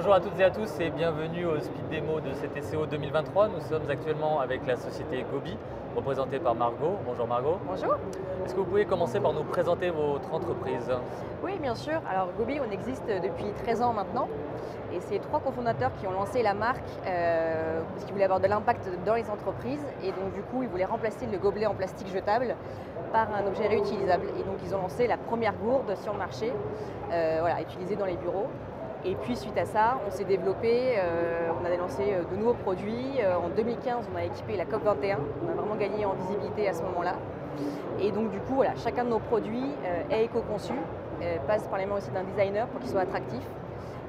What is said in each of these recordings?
Bonjour à toutes et à tous et bienvenue au Speed Démo de CTCO 2023. Nous sommes actuellement avec la société Gobi, représentée par Margot. Bonjour Margot. Bonjour. Est-ce que vous pouvez commencer par nous présenter votre entreprise? Oui, bien sûr. Alors Gobi, on existe depuis 13 ans maintenant. Et c'est 3 cofondateurs qui ont lancé la marque parce qu'ils voulaient avoir de l'impact dans les entreprises. Et donc du coup, ils voulaient remplacer le gobelet en plastique jetable par un objet réutilisable. Et donc ils ont lancé la première gourde sur le marché, utilisée dans les bureaux. Et puis suite à ça, on s'est développé, on a lancé de nouveaux produits. En 2015, on a équipé la COP21. On a vraiment gagné en visibilité à ce moment-là. Et donc du coup, voilà, chacun de nos produits est éco-conçu, passe par les mains aussi d'un designer pour qu'il soit attractif.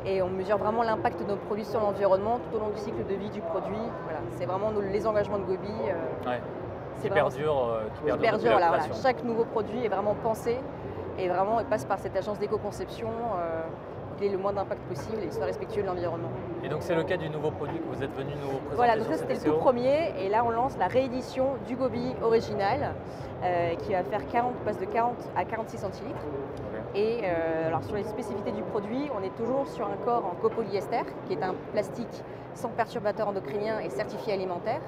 Et on mesure vraiment l'impact de nos produits sur l'environnement tout au long du cycle de vie du produit. Voilà, c'est vraiment les engagements de Gobi. Qui perdurent depuis la voilà. création. Chaque nouveau produit est vraiment pensé et vraiment il passe par cette agence d'éco-conception. Qu'il ait le moins d'impact possible et soit respectueux de l'environnement. Et donc c'est le cas du nouveau produit que vous êtes venu nous présenter. Voilà, donc sur ça c'était le CTCO. tout premier et là on lance la réédition du Gobi original qui va faire passe de 40 à 46 centilitres. Okay. Et alors sur les spécificités du produit, on est toujours sur un corps en copolyester qui est un plastique sans perturbateur endocrinien et certifié alimentaire.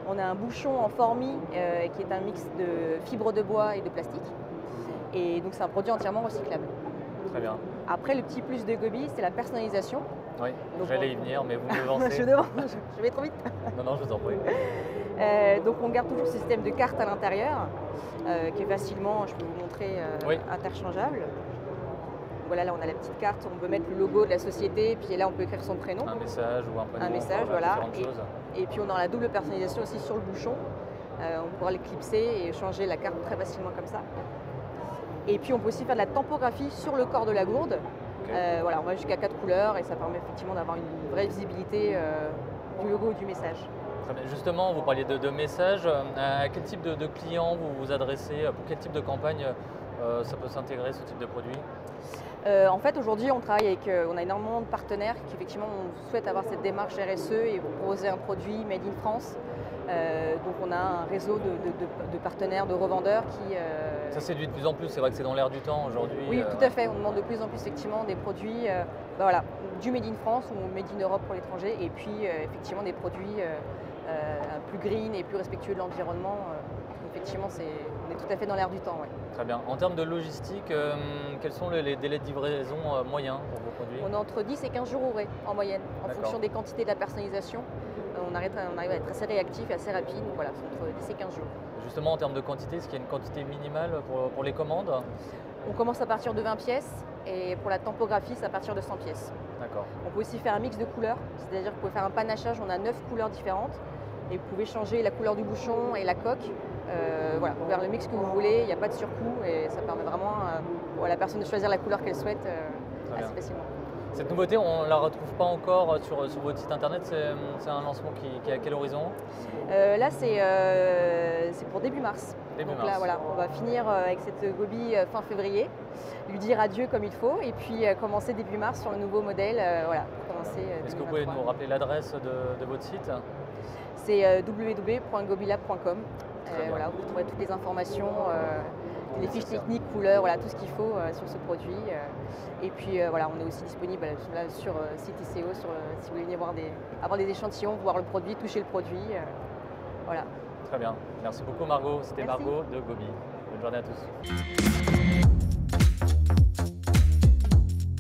On a un bouchon en formi qui est un mix de fibres de bois et de plastique. Et donc c'est un produit entièrement recyclable. Très bien. Après, le petit plus de Gobi, c'est la personnalisation. Oui, j'allais y venir, mais vous me devancez. je vais trop vite. Non, je vous en prie. Donc on garde toujours ce système de carte à l'intérieur, qui est facilement, je peux vous montrer, interchangeable. Voilà, là on a la petite carte, on peut mettre le logo de la société, puis là on peut écrire son prénom. Un message ou un prénom. Un message, voilà. Choses. Et puis on a la double personnalisation aussi sur le bouchon. On pourra le clipser et changer la carte très facilement comme ça. Et puis on peut aussi faire de la tempographie sur le corps de la gourde. Okay. On va jusqu'à 4 couleurs et ça permet effectivement d'avoir une vraie visibilité du logo ou du message. Très bien. Justement, vous parliez de messages. À quel type de clients vous vous adressez? Pour quel type de campagne ça peut s'intégrer, ce type de produit? En fait, aujourd'hui, on travaille avec, on a énormément de partenaires qui effectivement on souhaite avoir cette démarche RSE et proposer un produit made in France. Donc on a un réseau de partenaires, de revendeurs qui... Ça séduit de plus en plus, c'est vrai que c'est dans l'air du temps aujourd'hui. Oui, tout à fait, on demande de plus en plus effectivement des produits du made in France ou made in Europe pour l'étranger et puis effectivement des produits plus green et plus respectueux de l'environnement. Effectivement, on est tout à fait dans l'air du temps. Ouais. Très bien. En termes de logistique, quels sont les délais de livraison moyens pour vos produits? On est entre 10 et 15 jours ouvrés en moyenne, en fonction des quantités de la personnalisation. On arrive à être assez réactif et assez rapide, donc voilà, c'est entre 10 et 15 jours. Justement, en termes de quantité, est-ce qu'il y a une quantité minimale pour les commandes? On commence à partir de 20 pièces et pour la tempographie, c'est à partir de 100 pièces. D'accord. On peut aussi faire un mix de couleurs, c'est-à-dire que vous pouvez faire un panachage, on a 9 couleurs différentes et vous pouvez changer la couleur du bouchon et la coque. Vous pouvez faire le mix que vous voulez, il n'y a pas de surcoût et ça permet vraiment à la personne de choisir la couleur qu'elle souhaite assez facilement. Cette nouveauté, on ne la retrouve pas encore sur votre site internet, c'est un lancement qui est à quel horizon? Là, c'est pour début mars. Donc là, voilà, on va finir avec cette Gobi fin février, lui dire adieu comme il faut et puis commencer début mars sur le nouveau modèle. Est-ce que vous pouvez nous rappeler l'adresse de votre site? C'est www.gobilab.com. Vous trouverez toutes les informations, les fiches techniques, couleurs, tout ce qu'il faut sur ce produit. Et puis on est aussi disponible sur CTCO, si vous voulez venir avoir des échantillons, voir le produit, toucher le produit. Très bien. Merci beaucoup Margot. C'était Margot de Gobi. Bonne journée à tous.